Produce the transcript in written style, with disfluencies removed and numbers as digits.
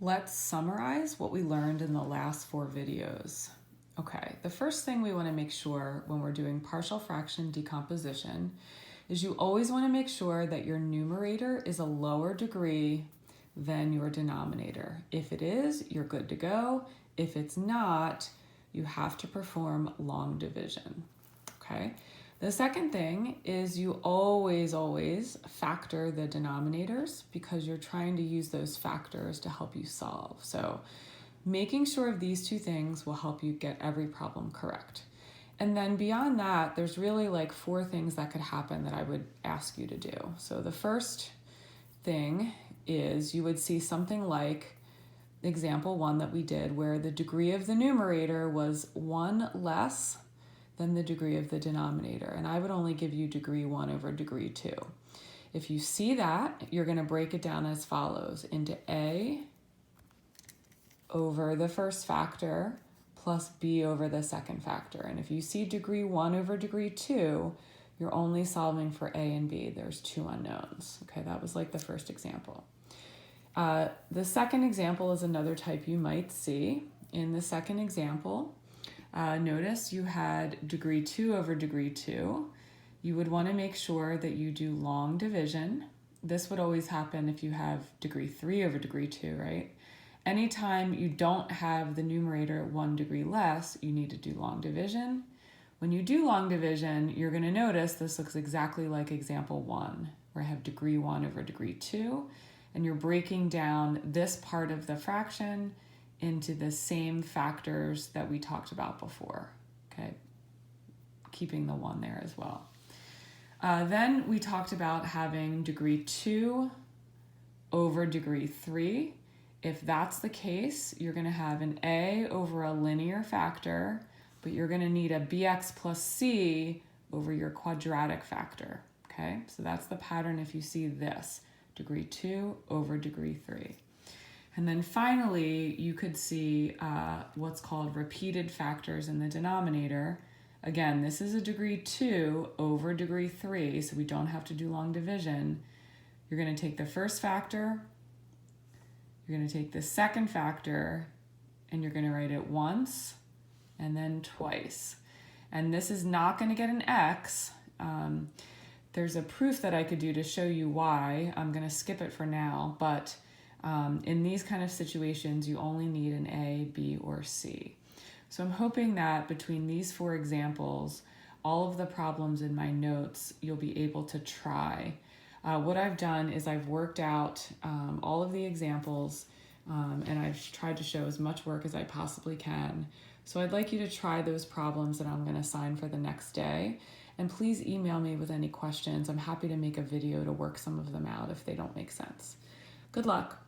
Let's summarize what we learned in the last 4 videos. Okay, the first thing we want to make sure when we're doing partial fraction decomposition is you always want to make sure that your numerator is a lower degree than your denominator. If it is, you're good to go. If it's not, you have to perform long division. Okay. The second thing is you always factor the denominators because you're trying to use those factors to help you solve. So making sure of these 2 things will help you get every problem correct. And then beyond that, there's really like 4 things that could happen that I would ask you to do. So the first thing is you would see something like example 1 that we did where the degree of the numerator was 1 less than the degree of the denominator. And I would only give you degree 1 over degree 2. If you see that, you're going to break it down as follows into A over the first factor plus B over the second factor. And if you see degree 1 over degree 2, you're only solving for A and B. There's 2 unknowns. Okay, that was like the first example. The second example is another type you might see. In the second example, notice you had degree 2 over degree 2. You would want to make sure that you do long division. This would always happen if you have degree 3 over degree 2, right? Anytime you don't have the numerator 1 degree less, you need to do long division. When you do long division, you're going to notice this looks exactly like example 1, where I have degree 1 over degree 2, and you're breaking down this part of the fraction into the same factors that we talked about before, okay? Keeping the 1 there as well. Then we talked about having degree 2 over degree 3. If that's the case, you're going to have an A over a linear factor, but you're going to need a bx plus c over your quadratic factor, okay? So that's the pattern if you see this, degree 2 over degree 3. And then finally, you could see what's called repeated factors in the denominator. Again, this is a degree 2 over degree 3, so we don't have to do long division. You're going to take the first factor, you're going to take the second factor, and you're going to write it once and then twice. And this is not going to get an x. There's a proof that I could do to show you why. I'm going to skip it for now, but in these kind of situations, you only need an A, B, or C. So I'm hoping that between these 4 examples, all of the problems in my notes, you'll be able to try. What I've done is I've worked out all of the examples and I've tried to show as much work as I possibly can. So I'd like you to try those problems that I'm going to assign for the next day. And please email me with any questions. I'm happy to make a video to work some of them out if they don't make sense. Good luck.